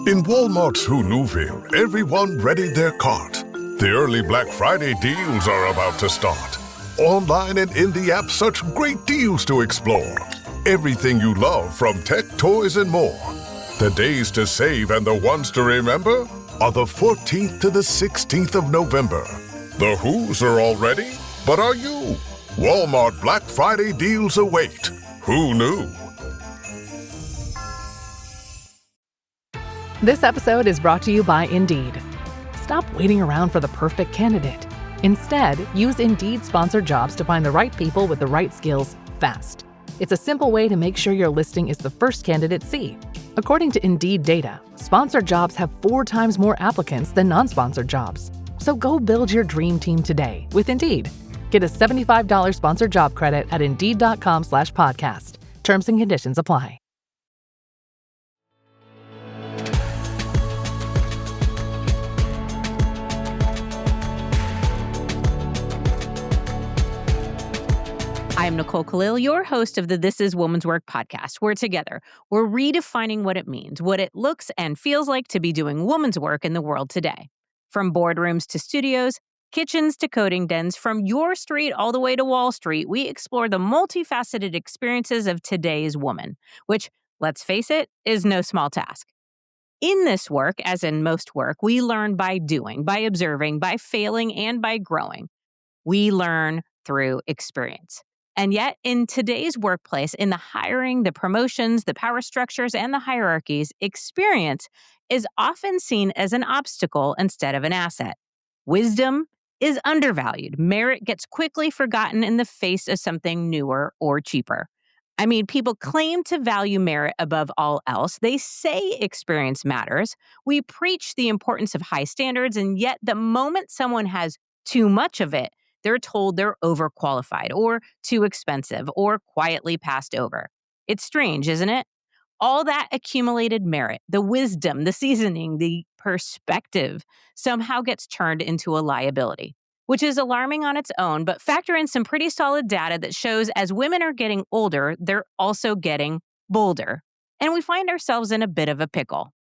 In Walmart's Hoonuville, everyone readied their cart. The early Black Friday deals are about to start. Online and in the app, such great deals to explore. Everything you love from tech, toys, and more. The days to save and the ones to remember are the 14th to the 16th of November. The Who's are all ready, but are you? Walmart Black Friday deals await. Who knew? This episode is brought to you by Indeed. Stop waiting around for the perfect candidate. Instead, use Indeed sponsored jobs to find the right people with the right skills fast. It's a simple way to make sure your listing is the first candidates see. According to Indeed data, sponsored jobs have 4 times more applicants than non-sponsored jobs. So go build your dream team today with Indeed. Get a $75 sponsored job credit at Indeed.com/podcast. Terms and conditions apply. I'm Nicole Khalil, your host of the This Is Woman's Work podcast, where together we're redefining what it means, what it looks and feels like to be doing woman's work in the world today. From boardrooms to studios, kitchens to coding dens, from your street all the way to Wall Street, we explore the multifaceted experiences of today's woman, which, let's face it, is no small task. In this work, as in most work, we learn by doing, by observing, by failing, and by growing. We learn through experience. And yet, in today's workplace, in the hiring, the promotions, the power structures, and the hierarchies, experience is often seen as an obstacle instead of an asset. Wisdom is undervalued. Merit gets quickly forgotten in the face of something newer or cheaper. I mean, people claim to value merit above all else. They say experience matters. We preach the importance of high standards, and yet the moment someone has too much of it, they're told they're overqualified or too expensive or quietly passed over. It's strange, isn't it? All that accumulated merit, the wisdom, the seasoning, the perspective somehow gets turned into a liability, which is alarming on its own, but factor in some pretty solid data that shows as women are getting older, they're also getting bolder. And we find ourselves in a bit of a pickle.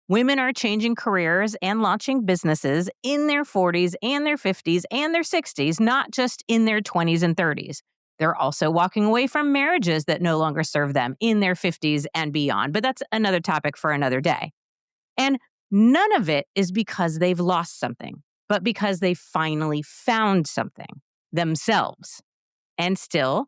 Women are changing careers and launching businesses in their 40s and their 50s and their 60s, not just in their 20s and 30s. They're also walking away from marriages that no longer serve them in their 50s and beyond, but that's another topic for another day. And none of it is because they've lost something, but because they finally found something themselves. And still,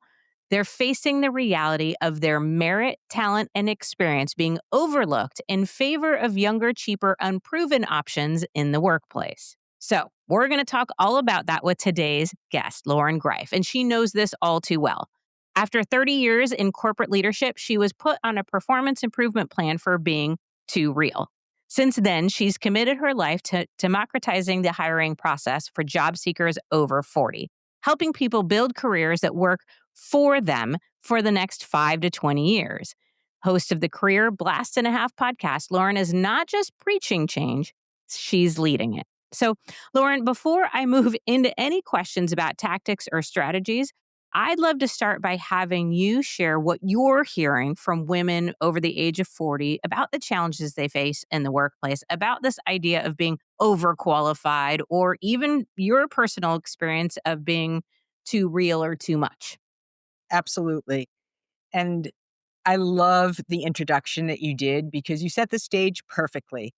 they're facing the reality of their merit, talent, and experience being overlooked in favor of younger, cheaper, unproven options in the workplace. So we're going to talk all about that with today's guest, Loren Greiff, and she knows this all too well. After 30 years in corporate leadership, she was put on a performance improvement plan for being too real. Since then, she's committed her life to democratizing the hiring process for job seekers over 40, helping people build careers that work for them for the next 5 to 20 years. Host of the Career Blast and a Half podcast, Loren is not just preaching change, she's leading it. So, Loren, before I move into any questions about tactics or strategies, I'd love to start by having you share what you're hearing from women over the age of 40 about the challenges they face in the workplace, about this idea of being overqualified, or even your personal experience of being too real or too much. Absolutely. And I love the introduction that you did because you set the stage perfectly.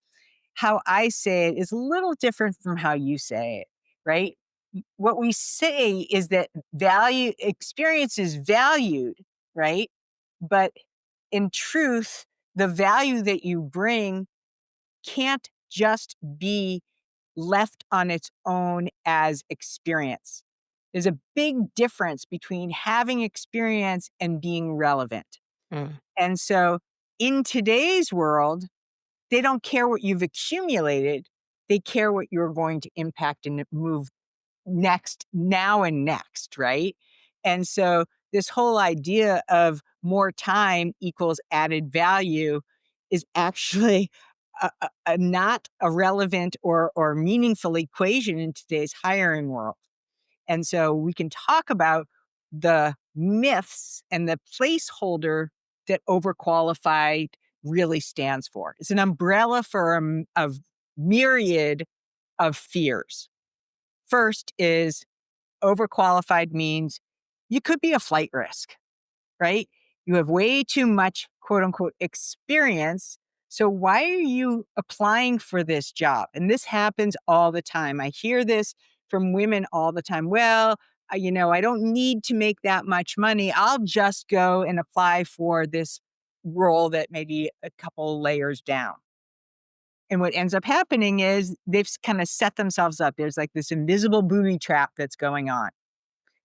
How I say it is a little different from how you say it, right? What we say is that experience is valued, right? But in truth, the value that you bring can't just be left on its own as experience. There's a big difference between having experience and being relevant. And so in today's world, they don't care what you've accumulated. They care what you're going to impact and move next, now and next, right? And so this whole idea of more time equals added value is actually not a relevant or meaningful equation in today's hiring world. And so we can talk about the myths and the placeholder that overqualified really stands for. It's an umbrella for a myriad of fears. First is overqualified means you could be a flight risk, right? You have way too much quote unquote experience. So why are you applying for this job? And this happens all the time. I hear this from women all the time. Well, I don't need to make that much money. I'll just go and apply for this role that maybe a couple layers down. And what ends up happening is they've kind of set themselves up. There's like this invisible booby trap that's going on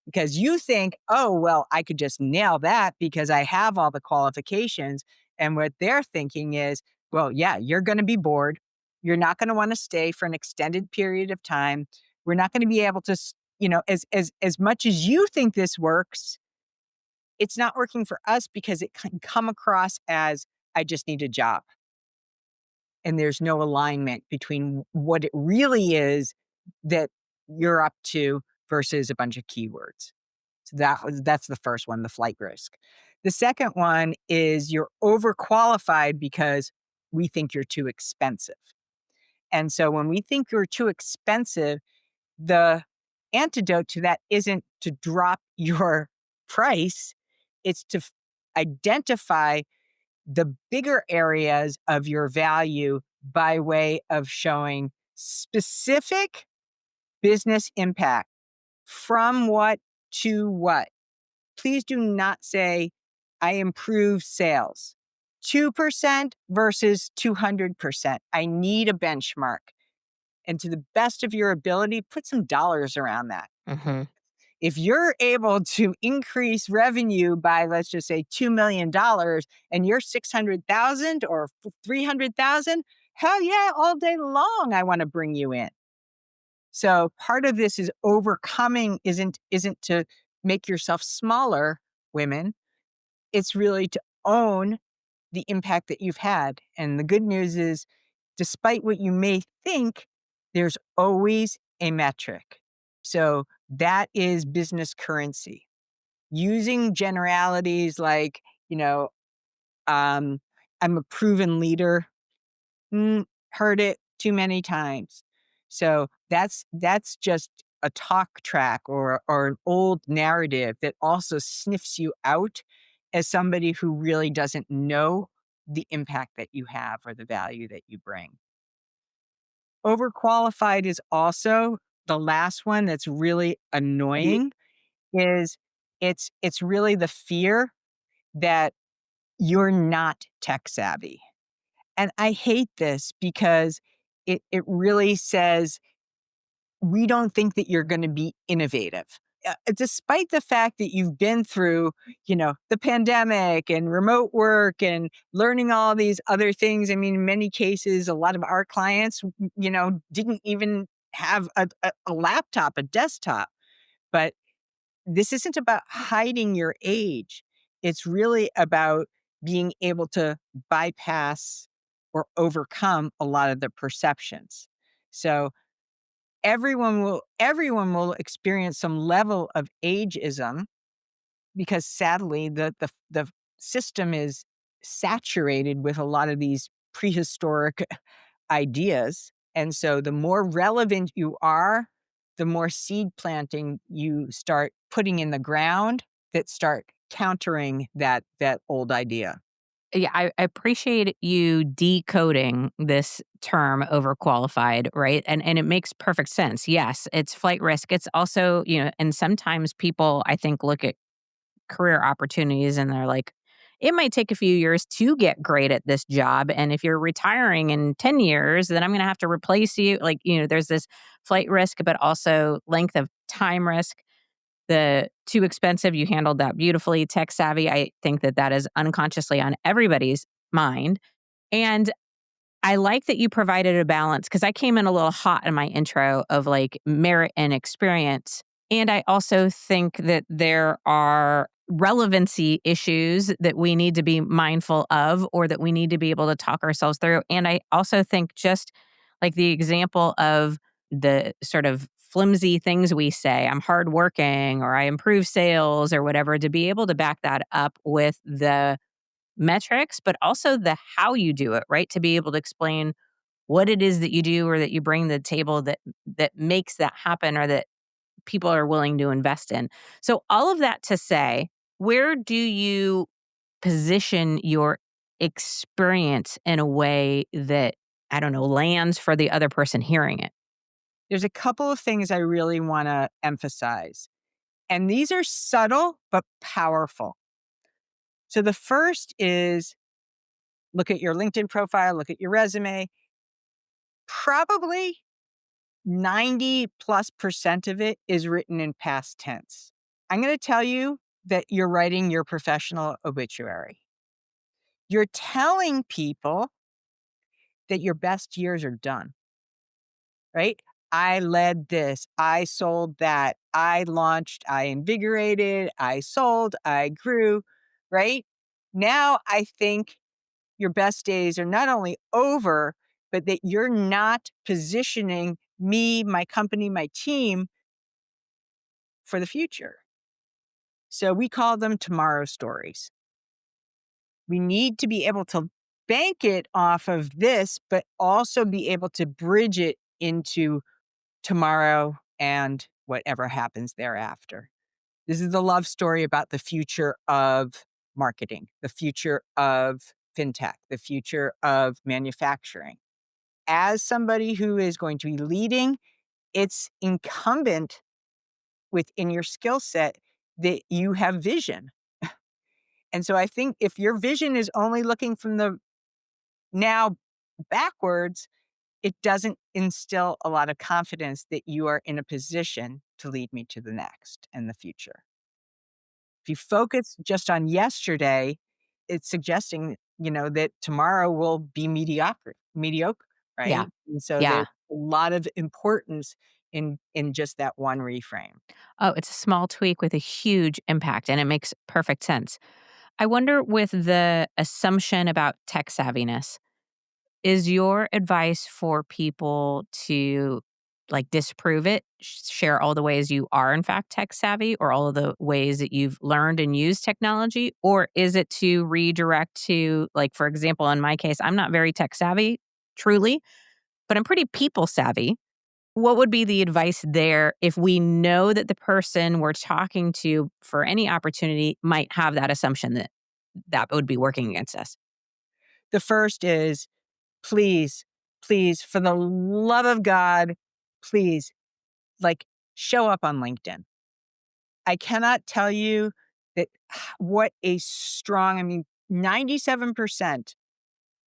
because you think, oh, well, I could just nail that because I have all the qualifications. And what they're thinking is, well, yeah, you're going to be bored. You're not going to want to stay for an extended period of time. We're not going to be able to, as much as you think this works, it's not working for us because it can come across as, I just need a job. And there's no alignment between what it really is that you're up to versus a bunch of keywords. So that's the first one, the flight risk. The second one is you're overqualified because we think you're too expensive. And so when we think you're too expensive, the antidote to that isn't to drop your price, it's to identify the bigger areas of your value by way of showing specific business impact from what to what. Please do not say, I improve sales. 2% versus 200%. I need a benchmark. And to the best of your ability, put some dollars around that. Mm-hmm. If you're able to increase revenue by, let's just say, $2 million and you're 600,000 or 300,000, hell yeah, all day long, I want to bring you in. So part of this is overcoming isn't to make yourself smaller, women. It's really to own the impact that you've had. And the good news is, despite what you may think, there's always a metric. So that is business currency. Using generalities like, I'm a proven leader. Heard it too many times. So that's just a talk track or an old narrative that also sniffs you out as somebody who really doesn't know the impact that you have or the value that you bring. Overqualified is also the last one that's really annoying. Is it's really the fear that you're not tech savvy. And I hate this because it really says, we don't think that you're going to be innovative. Despite the fact that you've been through, the pandemic and remote work and learning all these other things. I mean, in many cases, a lot of our clients, didn't even have a laptop, a desktop. But this isn't about hiding your age. It's really about being able to bypass or overcome a lot of the perceptions. So everyone will experience some level of ageism because sadly the system is saturated with a lot of these prehistoric ideas. And so the more relevant you are, the more seed planting you start putting in the ground that start countering that old idea. Yeah, I appreciate you decoding this term overqualified, right? And it makes perfect sense. Yes, it's flight risk. It's also, and sometimes people I think look at career opportunities and they're like, it might take a few years to get great at this job. And if you're retiring in 10 years, then I'm going to have to replace you. Like, there's this flight risk, but also length of time risk. The too expensive, you handled that beautifully. Tech savvy, I think that is unconsciously on everybody's mind. And I like that you provided a balance because I came in a little hot in my intro of like merit and experience. And I also think that there are relevancy issues that we need to be mindful of or that we need to be able to talk ourselves through. And I also think just like the example of the sort of flimsy things we say, I'm hardworking or I improve sales or whatever, to be able to back that up with the metrics, but also the how you do it, right? To be able to explain what it is that you do or that you bring to the table that makes that happen or that people are willing to invest in. So all of that to say, where do you position your experience in a way that, I don't know, lands for the other person hearing it? There's a couple of things I really want to emphasize, and these are subtle but powerful. So the first is look at your LinkedIn profile, look at your resume. Probably 90+% of it is written in past tense. I'm going to tell you that you're writing your professional obituary. You're telling people that your best years are done, right? I led this, I sold that, I launched, I invigorated, I sold, I grew, right? Now I think your best days are not only over, but that you're not positioning me, my company, my team for the future. So we call them tomorrow stories. We need to be able to bank it off of this, but also be able to bridge it into tomorrow and whatever happens thereafter. This is the love story about the future of marketing, the future of fintech, the future of manufacturing. As somebody who is going to be leading, it's incumbent within your skill set that you have vision. And so I think if your vision is only looking from the now backwards, it doesn't instill a lot of confidence that you are in a position to lead me to the next and the future. If you focus just on yesterday, it's suggesting, that tomorrow will be mediocre, Yeah. right? And so Yeah. there's a lot of importance in just that one reframe. Oh, it's a small tweak with a huge impact, and it makes perfect sense. I wonder with the assumption about tech savviness, is your advice for people to like disprove it, share all the ways you are in fact tech savvy or all of the ways that you've learned and used technology? Or is it to redirect to, like, for example, in my case, I'm not very tech savvy, truly, but I'm pretty people savvy. What would be the advice there if we know that the person we're talking to for any opportunity might have that assumption that that would be working against us? The first is please, please, for the love of God, please, like, show up on LinkedIn. I cannot tell you that what a strong, 97%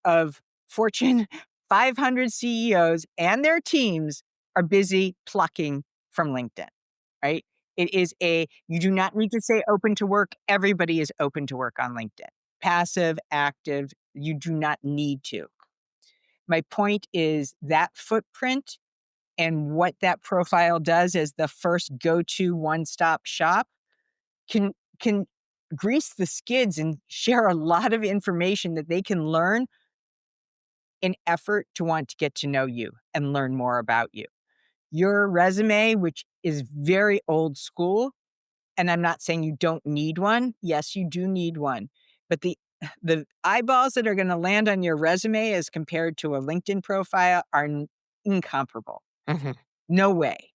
of Fortune 500 CEOs and their teams are busy plucking from LinkedIn, right? You do not need to say open to work. Everybody is open to work on LinkedIn. Passive, active, you do not need to. My point is that footprint and what that profile does as the first go-to one-stop shop can grease the skids and share a lot of information that they can learn in effort to want to get to know you and learn more about you. Your resume, which is very old school, and I'm not saying you don't need one. Yes, you do need one. But the eyeballs that are going to land on your resume as compared to a LinkedIn profile are incomparable. Mhm. No way.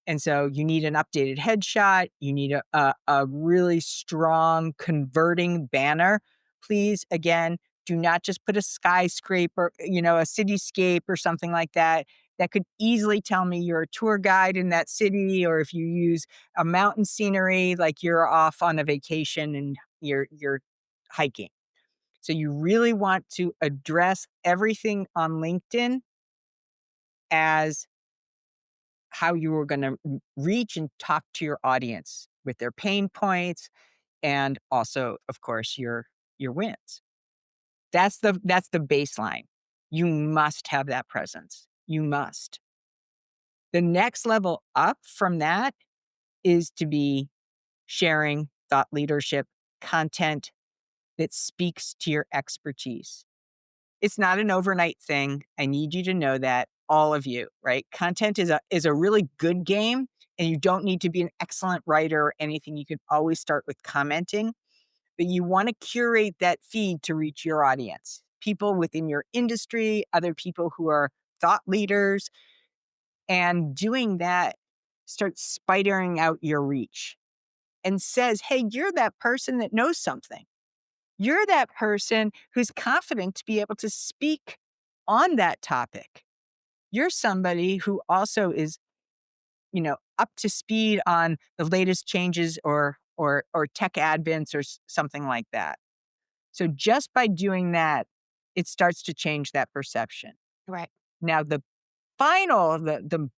And so you need an updated headshot. You need a really strong converting banner. Please, again, do not just put a skyscraper, a cityscape or something like that. That could easily tell me you're a tour guide in that city, or if you use a mountain scenery, like you're off on a vacation and you're hiking. So you really want to address everything on LinkedIn as how you were going to reach and talk to your audience with their pain points and also, of course, your wins. That's the baseline. You must have that presence. You must. The next level up from that is to be sharing thought leadership content that speaks to your expertise. It's not an overnight thing. I need you to know that, all of you, right? Content is a really good game, and you don't need to be an excellent writer or anything. You can always start with commenting. but you want to curate that feed to reach your audience, people within your industry, other people who are thought leaders. And doing that starts spidering out your reach and says, hey, you're that person that knows something. You're that person who's confident to be able to speak on that topic. You're somebody who also is, up to speed on the latest changes or tech advents or something like that. So just by doing that, it starts to change that perception. Right. Now, the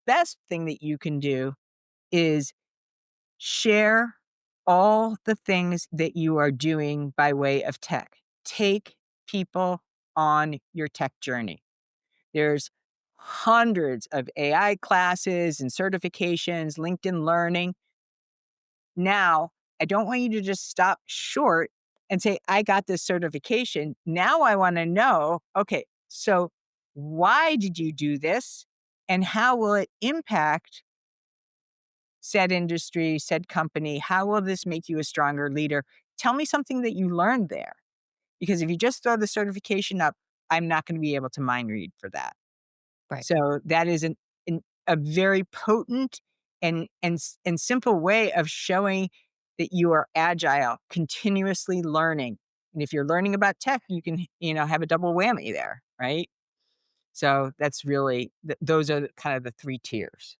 best thing that you can do is share all the things that you are doing by way of tech. Take people on your tech journey. There's hundreds of AI classes and certifications, LinkedIn Learning. Now, I don't want you to just stop short and say, I got this certification. Now I want to know, okay, so why did you do this? And how will it impact said industry, said company? How will this make you a stronger leader? Tell me something that you learned there. Because if you just throw the certification up, I'm not going to be able to mind read for that. Right. So that is a very potent and simple way of showing that you are agile, continuously learning. And if you're learning about tech, you can, have a double whammy there, right? So that's really, those are kind of the 3 tiers.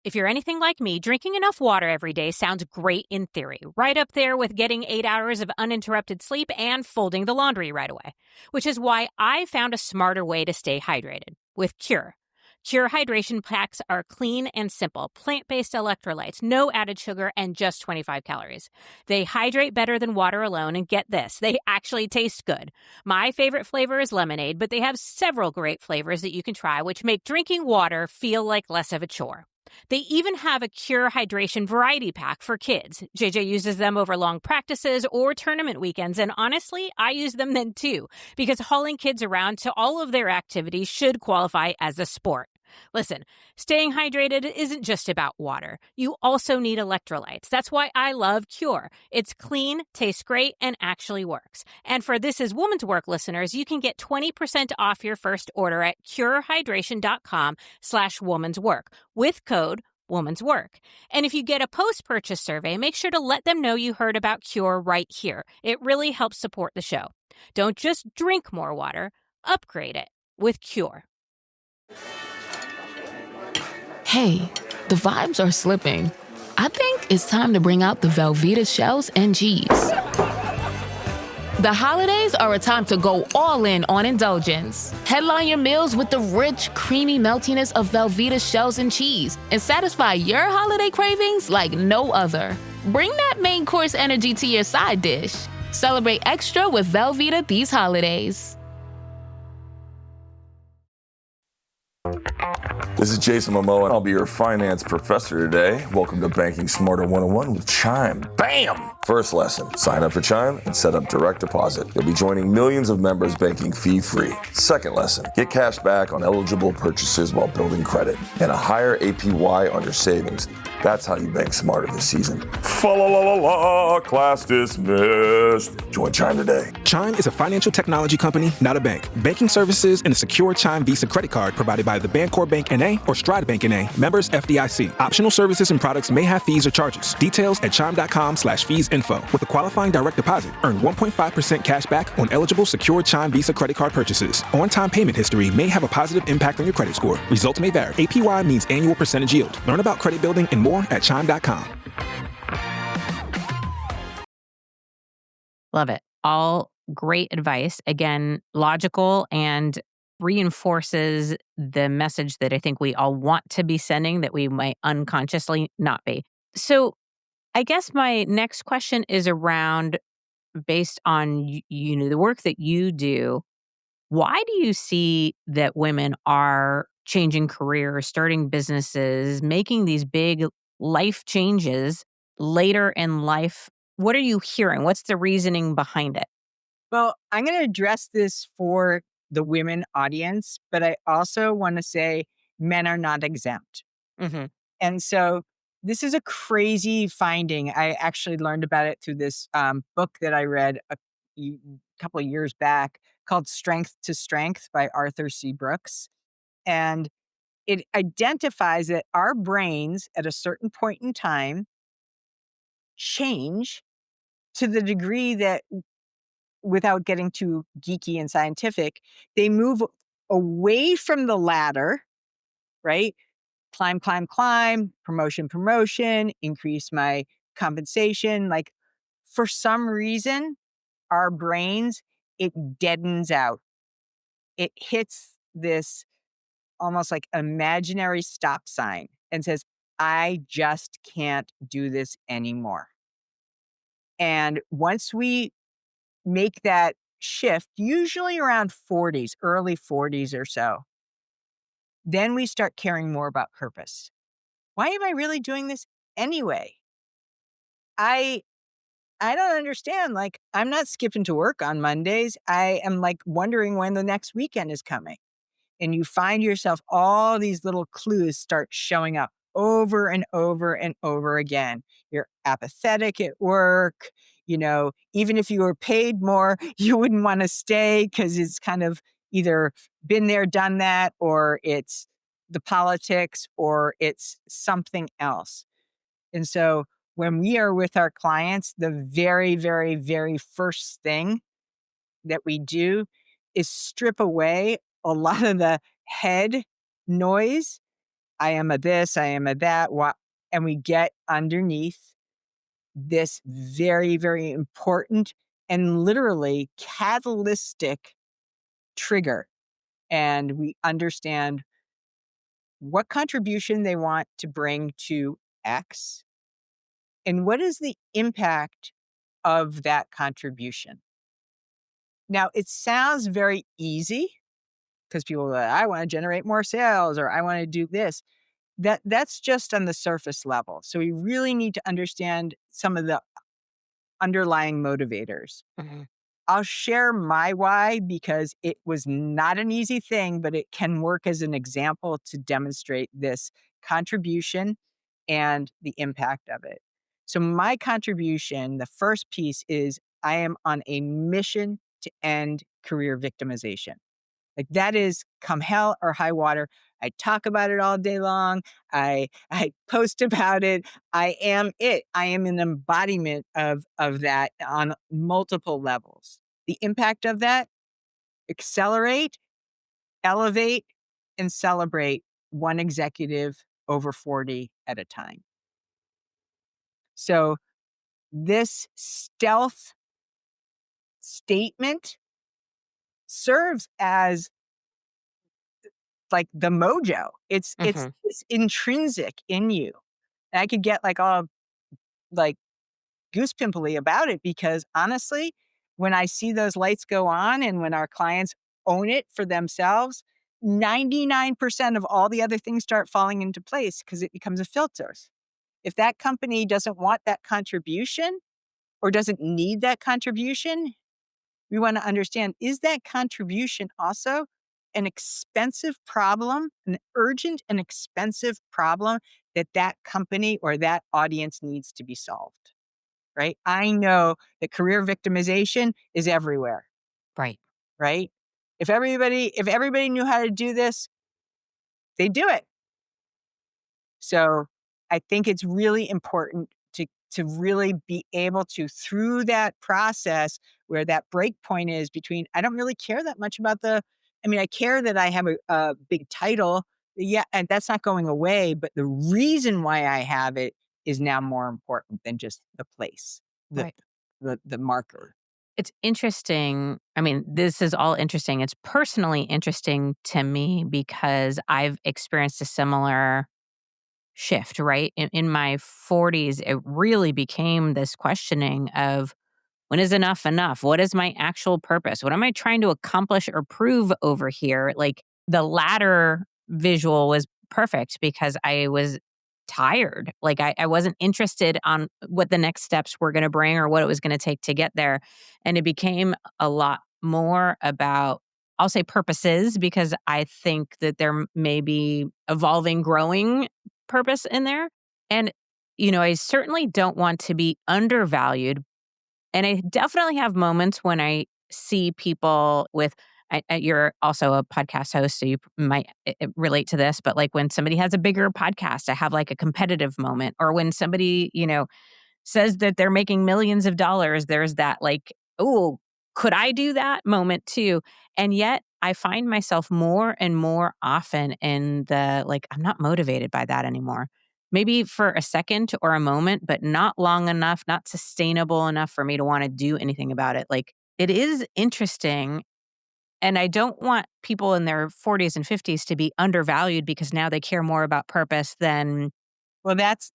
If you're anything like me, drinking enough water every day sounds great in theory, right up there with getting 8 hours of uninterrupted sleep and folding the laundry right away. Which is why I found a smarter way to stay hydrated with Cure. Cure hydration packs are clean and simple, plant-based electrolytes, no added sugar, and just 25 calories. They hydrate better than water alone, and get this, they actually taste good. My favorite flavor is lemonade, but they have several great flavors that you can try, which make drinking water feel like less of a chore. They even have a Cure Hydration variety pack for kids. JJ uses them over long practices or tournament weekends, and honestly, I use them then too, because hauling kids around to all of their activities should qualify as a sport. Listen, staying hydrated isn't just about water. You also need electrolytes. That's why I love Cure. It's clean, tastes great, and actually works. And for This Is Woman's Work listeners, you can get 20% off your first order at curehydration.com/womanswork with code Woman's Work. And if you get a post-purchase survey, make sure to let them know you heard about Cure right here. It really helps support the show. Don't just drink more water, upgrade it with Cure. Hey, the vibes are slipping. I think it's time to bring out the Velveeta shells and cheese. The holidays are a time to go all in on indulgence. Headline your meals with the rich, creamy meltiness of Velveeta shells and cheese and satisfy your holiday cravings like no other. Bring that main course energy to your side dish. Celebrate extra with Velveeta these holidays. This is Jason Momoa, and I'll be your finance professor today. Welcome to Banking Smarter 101 with Chime. Bam! First lesson, sign up for Chime and set up direct deposit. You'll be joining millions of members banking fee-free. Second lesson, get cash back on eligible purchases while building credit and a higher APY on your savings. That's how you bank smarter this season. Fa-la-la-la-la, class dismissed. Join Chime today. Chime is a financial technology company, not a bank. Banking services and a secure Chime Visa credit card provided by the Bancorp Bank N.A. or Stride Bank N.A. Members FDIC. Optional services and products may have fees or charges. Details at chime.com/fees-info. With a qualifying direct deposit, earn 1.5% cash back on eligible secure Chime Visa credit card purchases. On-time payment history may have a positive impact on your credit score. Results may vary. APY means annual percentage yield. Learn about credit building and more at chime.com. Love it. All great advice. Again, logical and reinforces the message that I think we all want to be sending that we might unconsciously not be. So I guess my next question is around, based on the work that you do, why do you see that women are changing careers, starting businesses, making these big life changes later in life? What are you hearing? What's the reasoning behind it? Well, I'm going to address this for the women audience, but I also want to say men are not exempt. Mm-hmm. And so This is a crazy finding. I actually learned about it through this book that I read a couple of years back called Strength to Strength by Arthur C. Brooks. And it identifies that our brains at a certain point in time change to the degree that, without getting too geeky and scientific, they move away from the ladder, right? Climb, climb, climb, promotion, promotion, increase my compensation. Like, for some reason, our brains, it deadens out. It hits this almost like imaginary stop sign and says, I just can't do this anymore. And once we make that shift, usually around 40s, early 40s or so, then we start caring more about purpose. Why am I really doing this anyway? I I don't understand. Like, I'm not skipping to work on Mondays. I am like wondering when the next weekend is coming. And you find yourself, all these little clues start showing up over and over and over again. You're apathetic at work. Even if you were paid more, you wouldn't want to stay because it's kind of either been there, done that, or it's the politics, or it's something else. And so when we are with our clients, the very, very, very first thing that we do is strip away a lot of the head noise. I am a this, I am a that, and we get underneath this very, very important and literally catalytic trigger. And we understand what contribution they want to bring to X and what is the impact of that contribution. Now, it sounds very easy because people are like, I want to generate more sales, or I want to do this. That's just on the surface level. So we really need to understand some of the underlying motivators. Mhm. I'll share my why because it was not an easy thing, but it can work as an example to demonstrate this contribution and the impact of it. So my contribution, the first piece is I am on a mission to end career victimization. Like, that is come hell or high water. I talk about it all day long. I post about it. I am it. I am an embodiment of that on multiple levels. The impact of that: accelerate, elevate, and celebrate one executive over 40 at a time. So this stealth statement serves as like the mojo. Mhm. It's intrinsic in you. And I could get like all like goose pimply about it because honestly, when I see those lights go on and when our clients own it for themselves, 99% of all the other things start falling into place because it becomes a filter. If that company doesn't want that contribution or doesn't need that contribution, we want to understand, is that contribution also an expensive problem, an urgent and expensive problem that that company or that audience needs to be solved, right? I know that career victimization is everywhere, Right. right? If everybody knew how to do this, they do it. So I think it's really important to really be able to, through that process where that break point is between, I don't really care that much about I care that I have a big title. Yeah, and that's not going away. But the reason why I have it is now more important than just the place, the Right. the marker. It's interesting. I mean, this is all interesting. It's personally interesting to me because I've experienced a similar shift, right? In my 40s, it really became this questioning of, when is enough enough? What is my actual purpose? What am I trying to accomplish or prove over here? Like, the latter visual was perfect because I was tired. Like, I wasn't interested on what the next steps were going to bring or what it was going to take to get there. And it became a lot more about, I'll say, purposes, because I think that there may be evolving, growing purpose in there. And I certainly don't want to be undervalued. And I definitely have moments when I see people with, you're also a podcast host, so you might relate to this, but like when somebody has a bigger podcast, I have like a competitive moment. Or when somebody, says that they're making millions of dollars, there's that like, oh, could I do that moment too? And yet I find myself more and more often in the like, I'm not motivated by that anymore. Maybe for a second or a moment, but not long enough, not sustainable enough for me to want to do anything about it. Like, it is interesting. And I don't want people in their 40s and 50s to be undervalued because now they care more about purpose than. Well, that's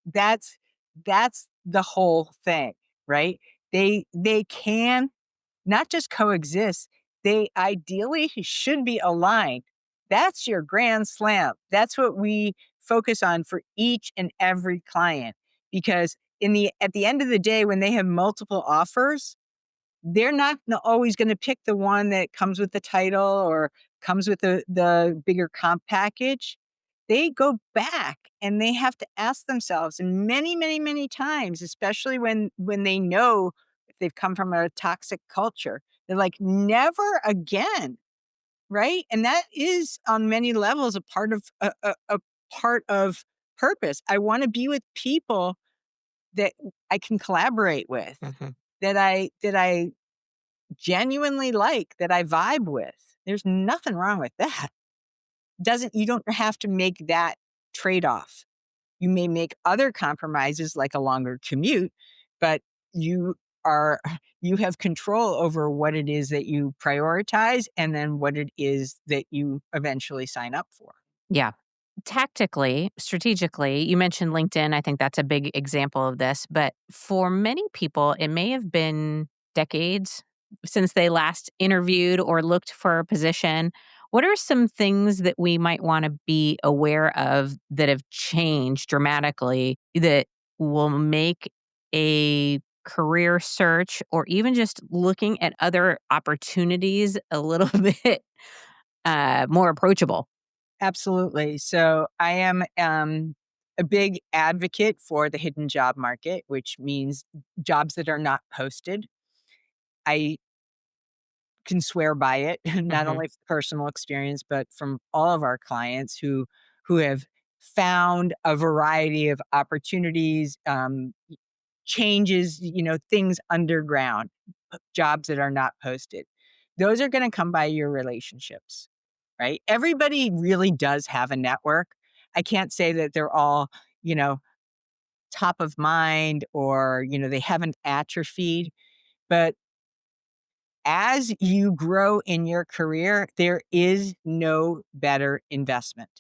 the whole thing, right? They can not just coexist, they ideally should be aligned. That's your grand slam. That's what we focus on for each and every client, because at the end of the day, when they have multiple offers, they're not always going to pick the one that comes with the title or comes with the bigger comp package. They go back and they have to ask themselves, and many, many, many times, especially when they know if they've come from a toxic culture, they're like, never again, right? And that is on many levels a part of a part of purpose. I want to be with people that I can collaborate with, Mhm. that I genuinely like, that I vibe with. There's nothing wrong with that. You don't have to make that trade-off. You may make other compromises like a longer commute, but you are you have control over what it is that you prioritize and then what it is that you eventually sign up for. Yeah. Tactically, strategically, you mentioned LinkedIn. I think that's a big example of this. But for many people, it may have been decades since they last interviewed or looked for a position. What are some things that we might want to be aware of that have changed dramatically that will make a career search or even just looking at other opportunities a little bit more approachable? Absolutely. So I am a big advocate for the hidden job market, which means jobs that are not posted. I can swear by it, not Hmm. only from personal experience, but from all of our clients who have found a variety of opportunities, changes, things underground, jobs that are not posted. Those are going to come by your relationships, right? Everybody really does have a network. I can't say that they're all, you know, top of mind or, they haven't atrophied, but as you grow in your career, there is no better investment.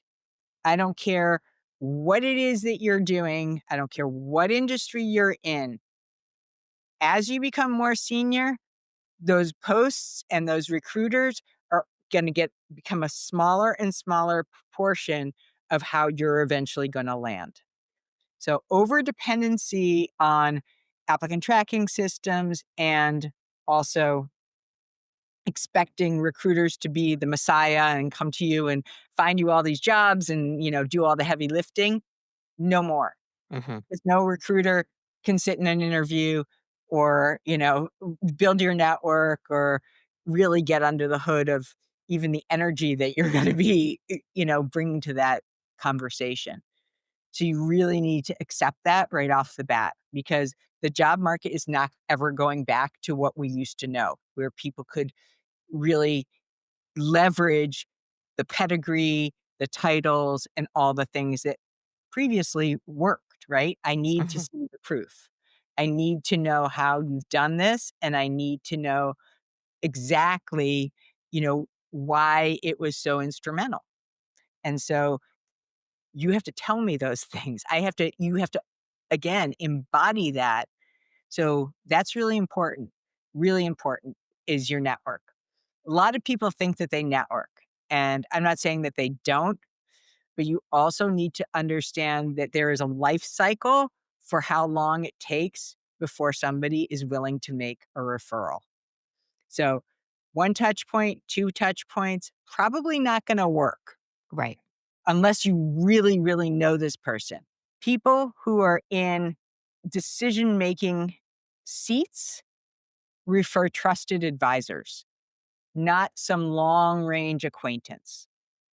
I don't care what it is that you're doing. I don't care what industry you're in. As you become more senior, those posts and those recruiters are going to become a smaller and smaller portion of how you're eventually going to land. So over dependency on applicant tracking systems and also expecting recruiters to be the messiah and come to you and find you all these jobs and, do all the heavy lifting. No more. Hmm. Because no recruiter can sit in an interview or, build your network or really get under the hood of even the energy that you're going to be, bringing to that conversation. So you really need to accept that right off the bat, because the job market is not ever going back to what we used to know, where people could really leverage the pedigree, the titles, and all the things that previously worked, right? I need to Hmm. see the proof. I need to know how you've done this, and I need to know exactly, why it was so instrumental. And so you have to tell me those things. You have to, again, embody that. So that's really important is your network. A lot of people think that they network, and I'm not saying that they don't, but you also need to understand that there is a life cycle for how long it takes before somebody is willing to make a referral. So one touch point, two touch points, probably not going to work Right. unless you really, really know this person. People who are in decision-making seats refer trusted advisors, not some long-range acquaintance,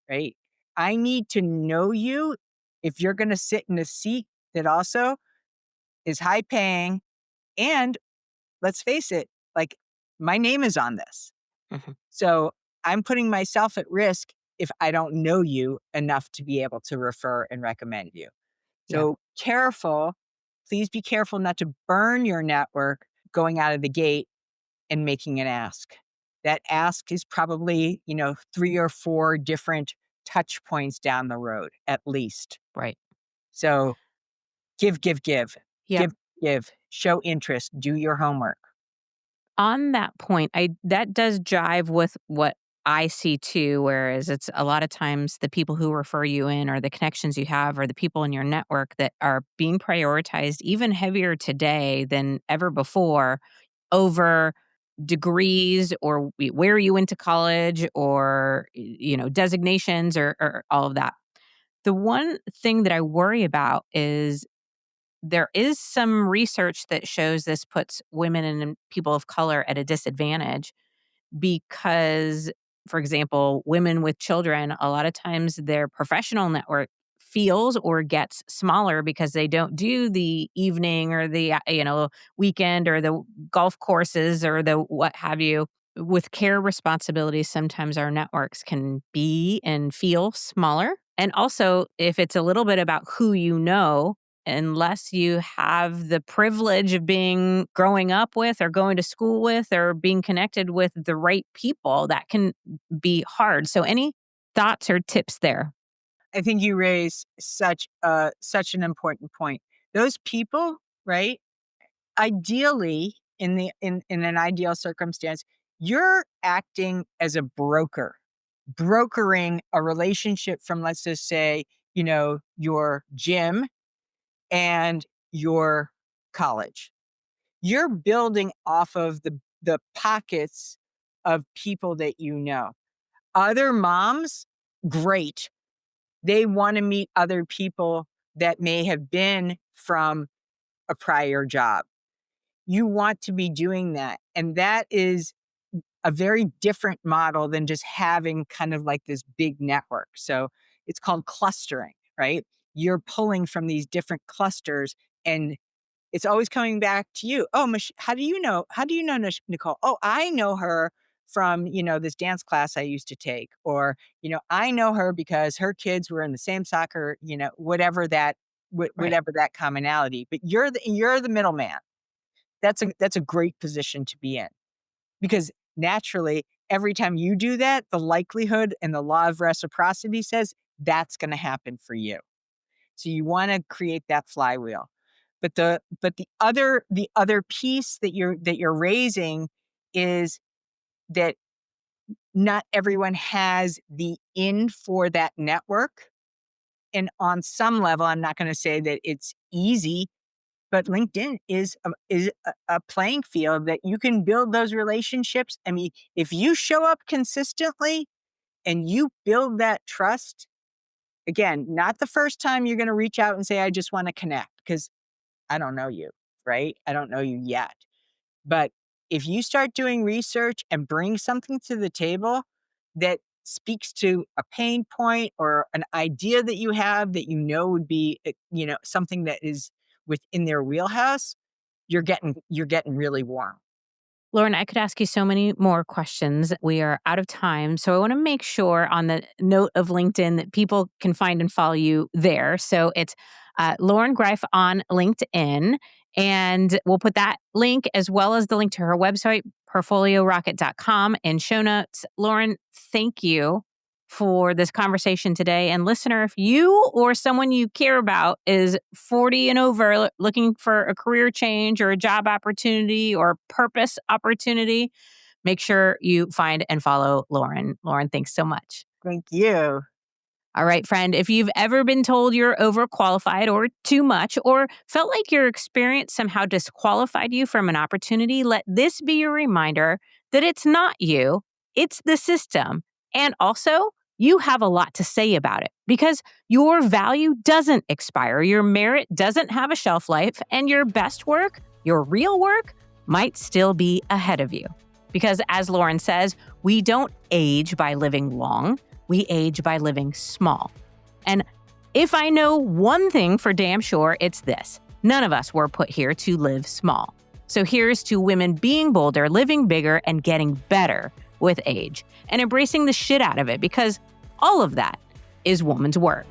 right? I need to know you if you're going to sit in a seat that also is high paying. And let's face it, like, my name is on this. Mhm. So I'm putting myself at risk if I don't know you enough to be able to refer and recommend you. Yeah. So please be careful not to burn your network going out of the gate and making an ask. That ask is probably, 3 or 4 different touch points down the road, at least. Right. So give, give, give, Yeah. give, give, show interest, do your homework. On that point, that does jive with what I see too, whereas it's a lot of times the people who refer you in or the connections you have or the people in your network that are being prioritized even heavier today than ever before over degrees or where you went to college or designations or all of that. The one thing that I worry about is there is some research that shows this puts women and people of color at a disadvantage because, for example, women with children, a lot of times their professional network feels or gets smaller because they don't do the evening or the weekend or the golf courses or the what have you. With care responsibilities, sometimes our networks can be and feel smaller. And also, if it's a little bit about who you know, unless you have the privilege of growing up with or going to school with or being connected with the right people, that can be hard. So any thoughts or tips there? I think you raise such an important point. Those people, right? Ideally, in an ideal circumstance, you're acting as a broker, brokering a relationship from, let's just say, your gym and your college. You're building off of the pockets of people that you know. Other moms, great. They want to meet other people that may have been from a prior job. You want to be doing that. And that is a very different model than just having kind of like this big network. So it's called clustering, right? You're pulling from these different clusters and it's always coming back to you. Oh, how do you know? How do you know Nicole? Oh, I know her from, this dance class I used to take, or, I know her because her kids were in the same soccer, whatever that, Right. whatever that commonality, but you're the middleman. That's a great position to be in because naturally, every time you do that, the likelihood and the law of reciprocity says that's going to happen for you. So you want to create that flywheel. But the other piece that you're raising is that not everyone has the in for that network. And on some level, I'm not going to say that it's easy, but LinkedIn is a playing field that you can build those relationships. I mean, if you show up consistently and you build that trust, again, not the first time you're going to reach out and say, I just want to connect, because I don't know you, right? I don't know you yet. But if you start doing research and bring something to the table that speaks to a pain point or an idea that you have that would be, something that is within their wheelhouse, you're getting really warm. Loren, I could ask you so many more questions. We are out of time. So I want to make sure on the note of LinkedIn that people can find and follow you there. So it's Loren Greiff on LinkedIn. And we'll put that link as well as the link to her website, portfoliorocket.com, in show notes. Loren, thank you for this conversation today. And listener, if you or someone you care about is 40 and over looking for a career change or a job opportunity or purpose opportunity, make sure you find and follow Loren. Loren, thanks so much. Thank you. All right, friend, if you've ever been told you're overqualified or too much, or felt like your experience somehow disqualified you from an opportunity, let this be your reminder that it's not you, it's the system. And also, you have a lot to say about it because your value doesn't expire, your merit doesn't have a shelf life, and your best work, your real work, might still be ahead of you. Because as Loren says, we don't age by living long, we age by living small. And if I know one thing for damn sure, it's this. None of us were put here to live small. So here's to women being bolder, living bigger, and getting better with age, and embracing the shit out of it, because all of that is woman's work.